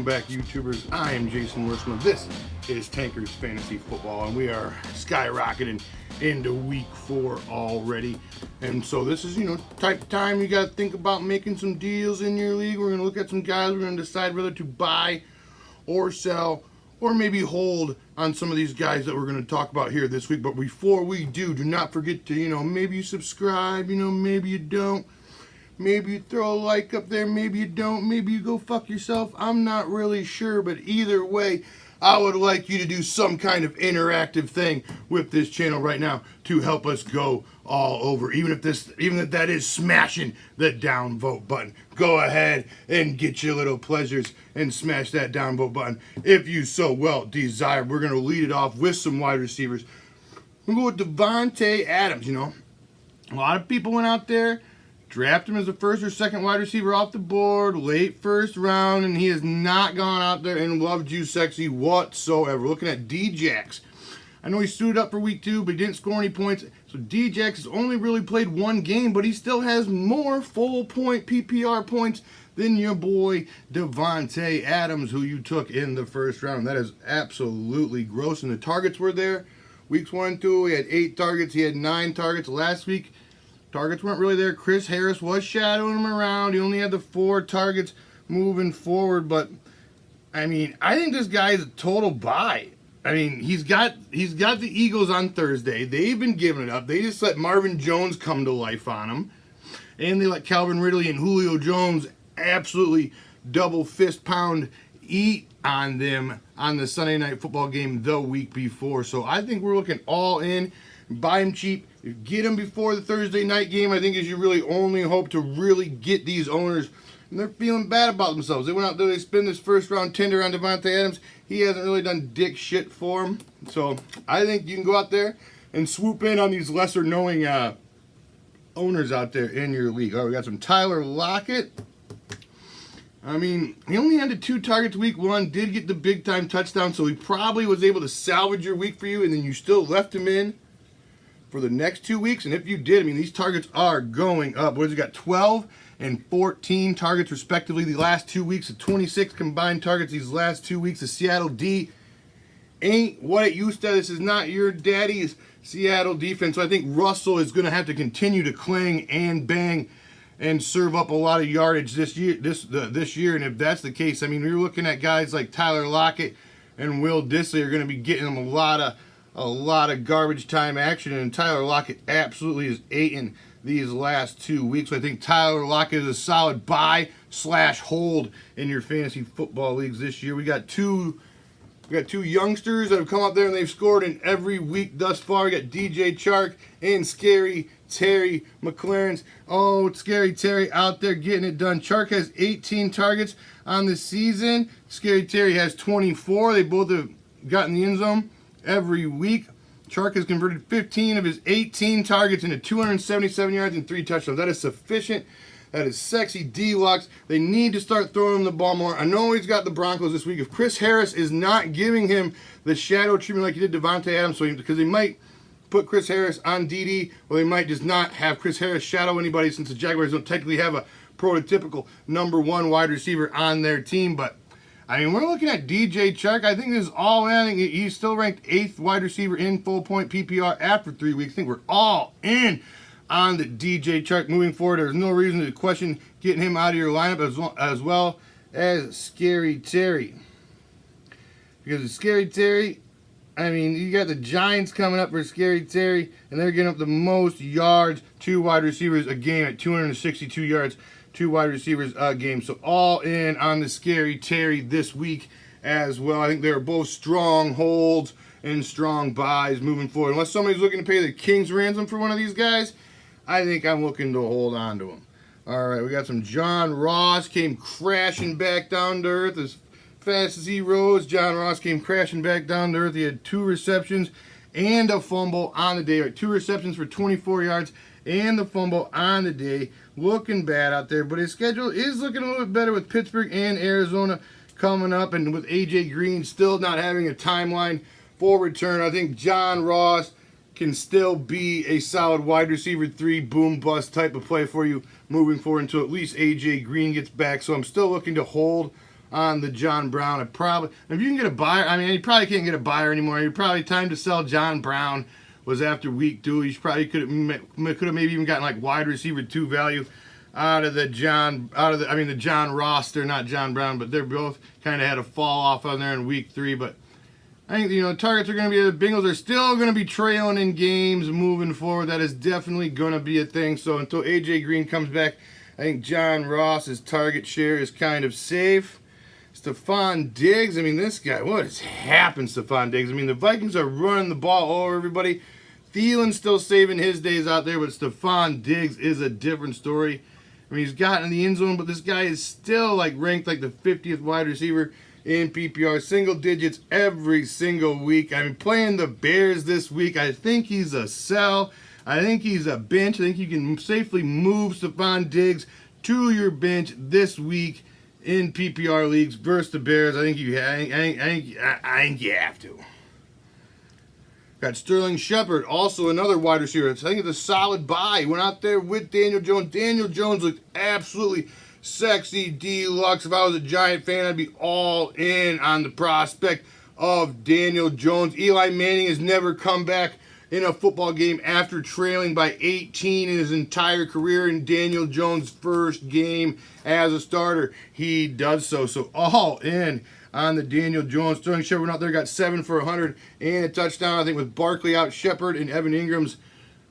back, YouTubers. I am Jason Wiersema. This is Tankers Fantasy Football, and we are skyrocketing into week 4 already. And so this is, type of time you got to think about making some deals in your league. We're going to look at some guys. We're going to decide whether to buy or sell or maybe hold on some of these guys that we're going to talk about here this week. But before we do not forget to, maybe you subscribe, maybe you don't. Maybe you throw a like up there, maybe you don't, maybe you go fuck yourself. I'm not really sure, but either way, I would like you to do some kind of interactive thing with this channel right now to help us go all over. Even if that is smashing the downvote button. Go ahead and get your little pleasures and smash that downvote button if you so well desire. We're going to lead it off with some wide receivers. We'll go with Davante Adams. A lot of people went out there, draft him as the first or second wide receiver off the board, late first round, and he has not gone out there and loved you sexy whatsoever. Looking at D-Jax. I know he suited up for week 2, but he didn't score any points. So D-Jax has only really played one game, but he still has more full point PPR points than your boy Davante Adams, who you took in the first round. That is absolutely gross. And the targets were there. Weeks 1 and 2, he had 8 targets. He had 9 targets last week. Targets weren't really there. Chris Harris was shadowing him around. He only had the 4 targets moving forward. But, I think this guy is a total buy. He's got the Eagles on Thursday. They've been giving it up. They just let Marvin Jones come to life on him. And they let Calvin Ridley and Julio Jones absolutely double fist pound eat on them on the Sunday Night Football game the week before. So I think we're looking all in. Buy him cheap. Get him before the Thursday night game, I think, is your really only hope to really get these owners. And they're feeling bad about themselves. They went out there, they spent this first round tender on Davante Adams. He hasn't really done dick shit for them. So I think you can go out there and swoop in on these lesser knowing owners out there in your league. All right, we got some Tyler Lockett. He only had the 2 targets week 1, did get the big time touchdown, so he probably was able to salvage your week for you, and then you still left him in for the next 2 weeks. And if you did, these targets are going up. What has he got? 12 and 14 targets respectively the last 2 weeks. 26 combined targets these last 2 weeks. The Seattle D ain't what it used to. This is not your daddy's Seattle defense. So I think Russell is going to have to continue to cling and bang and serve up a lot of yardage this year. And if that's the case, you're looking at guys like Tyler Lockett and Will Dissly are going to be getting them a lot of garbage time action, and Tyler Lockett absolutely is eating these last 2 weeks. So I think Tyler Lockett is a solid buy/hold in your fantasy football leagues this year. We got two youngsters that have come up there and they've scored in every week thus far. We got DJ Chark and Scary Terry McLaurin. Oh, Scary Terry out there getting it done. Chark has 18 targets on the season. Scary Terry has 24. They both have gotten the end zone every week. Chark has converted 15 of his 18 targets into 277 yards and 3 touchdowns. That is sufficient. That is sexy deluxe. They need to start throwing him the ball more. I know he's got the Broncos this week. If Chris Harris is not giving him the shadow treatment like he did Davante Adams, because they might put Chris Harris on DD, or they might just not have Chris Harris shadow anybody, since the Jaguars don't technically have a prototypical number 1 wide receiver on their team. But we're looking at DJ Chark. I think this is all in. I think he's still ranked 8th wide receiver in full point PPR after 3 weeks. I think we're all in on the DJ Chark moving forward. There's no reason to question getting him out of your lineup as well as Scary Terry. Because Scary Terry, you got the Giants coming up for Scary Terry, and they're getting up the most yards, 2 wide receivers a game at 262 yards. 2 wide receivers a game. So all in on the Scary Terry this week as well. I think they're both strong holds and strong buys moving forward. Unless somebody's looking to pay the king's ransom for one of these guys, I think I'm looking to hold on to them. All right, we got some John Ross. Came crashing back down to earth as fast as he rose. John Ross came crashing back down to earth. He had 2 receptions and a fumble on the day. 2 receptions for 24 yards and the fumble on the day. Looking bad out there, but his schedule is looking a little bit better with Pittsburgh and Arizona coming up, and with A.J. Green still not having a timeline for return. I think John Ross can still be a solid wide receiver 3 boom bust type of play for you moving forward until at least A.J. Green gets back. So I'm still looking to hold on the John Brown. If you can get a buyer, I mean, you probably can't get a buyer anymore. You're probably time to sell John Brown was after week 2. You probably could have maybe even gotten like wide receiver 2 value out of the John roster, not John Brown, but they're both kind of had a fall off on there in week 3. But I think, targets are going to be, the Bengals are still going to be trailing in games moving forward. That is definitely going to be a thing. So until A.J. Green comes back, I think John Ross's target share is kind of safe. Stephon Diggs, I mean, this guy, what has happened, Stephon Diggs? I mean, the Vikings are running the ball over everybody. Thielen's still saving his days out there, but Stephon Diggs is a different story. I mean, he's gotten in the end zone, but this guy is still like ranked like the 50th wide receiver in PPR, single digits every single week. I mean, playing the Bears this week, I think he's a sell. I think he's a bench. I think you can safely move Stephon Diggs to your bench this week in PPR leagues versus the Bears. I think you have to. Got Sterling Shepard, also another wide receiver. I think it's a solid buy. He went out there with Daniel Jones. Daniel Jones looked absolutely sexy deluxe. If I was a Giant fan, I'd be all in on the prospect of Daniel Jones. Eli Manning has never come back in a football game after trailing by 18 in his entire career. In Daniel Jones' first game as a starter, he does so. So all in on the Daniel Jones. Sterling Shepard went out there, got 7 for 100 and a touchdown. I think with Barkley out, Shepard and Evan Ingram's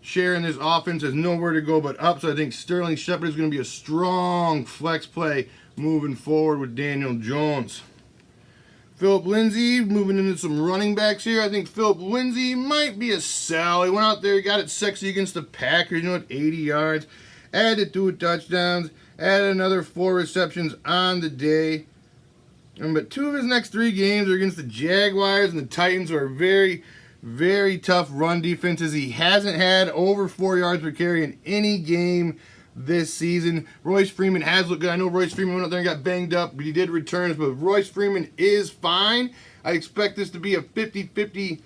share in this offense has nowhere to go but up. So I think Sterling Shepard is going to be a strong flex play moving forward with Daniel Jones. Philip Lindsey, moving into some running backs here. I think Philip Lindsey might be a sell. He went out there, he got it sexy against the Packers, 80 yards, added 2 touchdowns, added another 4 receptions on the day. But 2 of his next 3 games are against the Jaguars and the Titans, who are very, very tough run defenses. He hasn't had over 4 yards per carry in any game this season. Royce Freeman has looked good. I know Royce Freeman went out there and got banged up, but he did return. But Royce Freeman is fine. I expect this to be a 50-50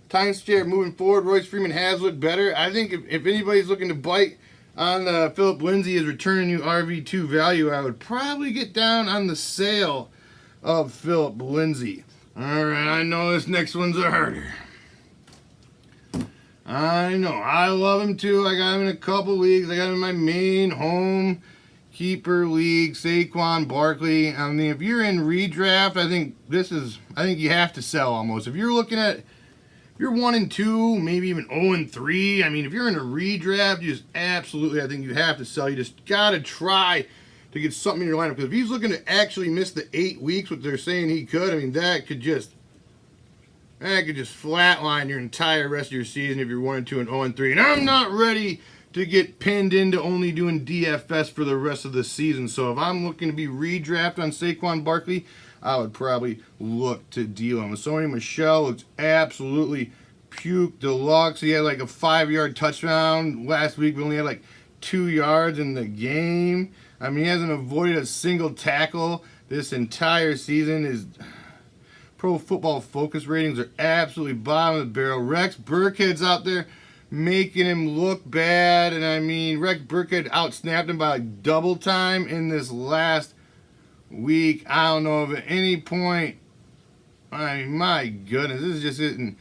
time share moving forward. Royce Freeman has looked better. I think if anybody's looking to bite on Philip Lindsey as returning you RV2 value, I would probably get down on the sale of Philip Lindsey. All right, I know this next one's a harder. I know. I love him too. I got him in a couple leagues. I got him in my main home keeper league, Saquon Barkley. I mean, if you're in redraft, I think you have to sell almost. If you're looking at, you're 1-2, maybe even 0-3. I mean, if you're in a redraft, you just absolutely, I think you have to sell. You just got to try to get something in your lineup. Because if he's looking to actually miss the 8 weeks, what they're saying he could, I mean, that could just flatline your entire rest of your season if you're 1-2 and 0-3. And I'm not ready to get pinned into only doing DFS for the rest of the season. So if I'm looking to be redraft on Saquon Barkley, I would probably look to deal him. Sony Michel looks absolutely puke deluxe. He had like a 5-yard touchdown last week, but only had like 2 yards in the game. I mean, he hasn't avoided a single tackle this entire season. His Pro Football Focus ratings are absolutely bottom of the barrel. Rex Burkhead's out there making him look bad. And I mean, Rex Burkhead outsnapped him by like double time in this last week. I don't know if at any point, I mean, my goodness, this is just getting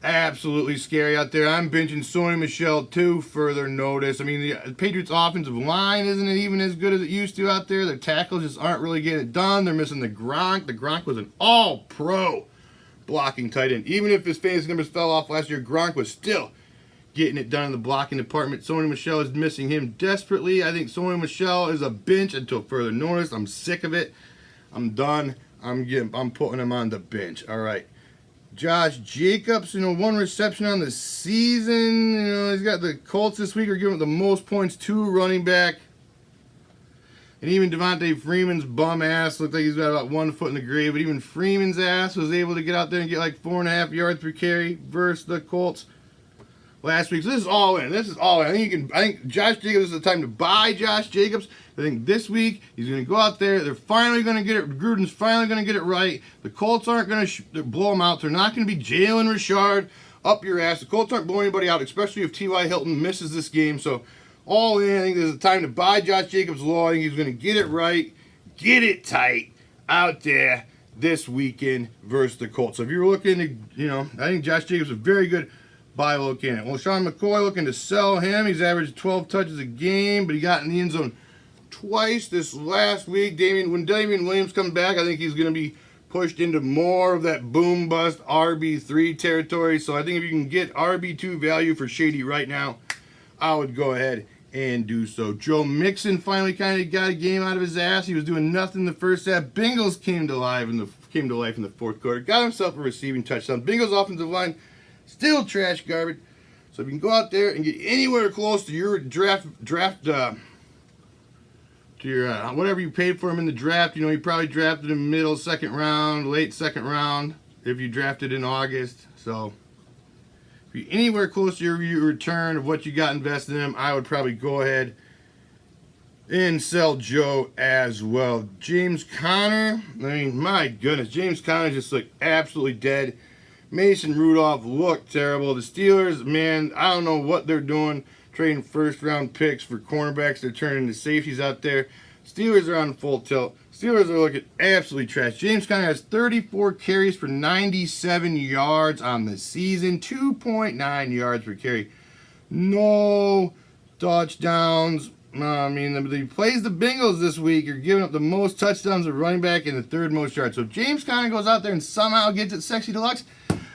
absolutely scary out there. I'm benching Sony Michel too, further notice. I mean, the Patriots offensive line isn't even as good as it used to out there. Their tackles just aren't really getting it done. They're missing the Gronk. The Gronk was an all-pro blocking tight end. Even if his fantasy numbers fell off last year, Gronk was still getting it done in the blocking department. Sony Michel is missing him desperately. I think Sony Michel is a bench until further notice. I'm sick of it. I'm done. I'm putting him on the bench. All right. Josh Jacobs, 1 reception on the season. He's got the Colts this week are giving the most points to running back. And even Devontae Freeman's bum ass looked like he's got about 1 foot in the grave. But even Freeman's ass was able to get out there and get like 4.5 yards per carry versus the Colts last week. So this is all in. I think Josh Jacobs is the time to buy Josh Jacobs. I think this week he's going to go out there. They're finally going to get it. Gruden's finally going to get it right. The Colts aren't going to blow him out. They're not going to be Jalen Richard up your ass. The Colts aren't blowing anybody out, especially if T.Y. Hilton misses this game. So all in, I think there's a time to buy Josh Jacobs low. I think he's going to get it right, get it tight. out there this weekend versus the Colts. So if you're looking to, I think Josh Jacobs is a very good buy low candidate. Well, Sean McCoy looking to sell him. He's averaged 12 touches a game, but he got in the end zone twice this last week. When Damian Williams comes back, I think he's going to be pushed into more of that boom bust RB3 territory. So I think if you can get RB2 value for Shady right now, I would go ahead and do so. Joe Mixon finally kind of got a game out of his ass. He was doing nothing the first half. Bengals came to life in the fourth quarter. Got himself a receiving touchdown. Bengals offensive line still trash garbage. So if you can go out there and get anywhere close to your draft to your whatever you paid for him in the draft, you probably drafted him middle second round, late second round if you drafted in August. So if you're anywhere close to your return of what you got invested in him, I would probably go ahead and sell Joe as well. James Conner, my goodness, James Conner just looked absolutely dead. Mason Rudolph looked terrible. The Steelers, man, I don't know what they're doing, trading first-round picks for cornerbacks. They're turning into safeties out there. Steelers are on full tilt. Steelers are looking absolutely trash. James Conner has 34 carries for 97 yards on the season, 2.9 yards per carry. No touchdowns. He plays the Bengals this week. You're giving up the most touchdowns of running back and the third most yards. So if James Conner goes out there and somehow gets it sexy deluxe,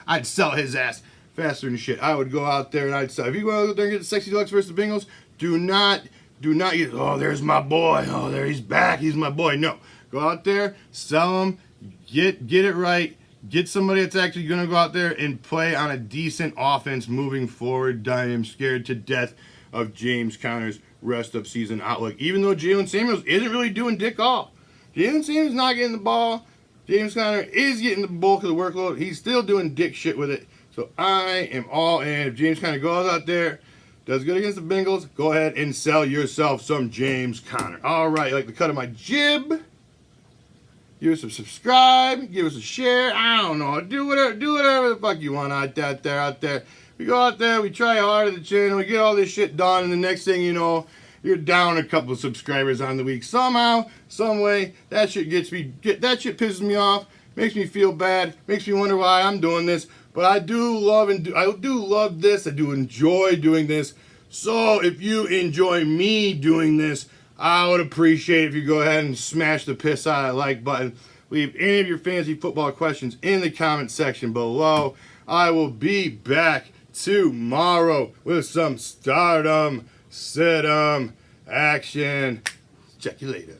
I'd sell his ass faster than shit. I would go out there and I'd sell. If you go out there and get the sexy deluxe versus the Bengals, do not get, oh, there's my boy. Oh, there he's back. He's my boy. No. Go out there, sell him, get it right. Get somebody that's actually going to go out there and play on a decent offense moving forward. I am scared to death of James Conner's rest of season outlook. Even though Jalen Samuels isn't really doing dick all. Jalen Samuels not getting the ball. James Conner is getting the bulk of the workload. He's still doing dick shit with it. So I am all in. If James Conner goes out there, does good against the Bengals, go ahead and sell yourself some James Conner. All right, you like the cut of my jib? Give us a subscribe. Give us a share. I don't know. Do whatever the fuck you want out there. We go out there, we try hard at the channel, we get all this shit done, and the next thing you know, you're down a couple of subscribers on the week. Somehow, some way, that shit pisses me off, makes me feel bad, makes me wonder why I'm doing this. But I do love this. I do enjoy doing this. So if you enjoy me doing this, I would appreciate it if you go ahead and smash the piss out of that like button. Leave any of your fantasy football questions in the comment section below. I will be back tomorrow with some stardom, sit-em action. Check you later.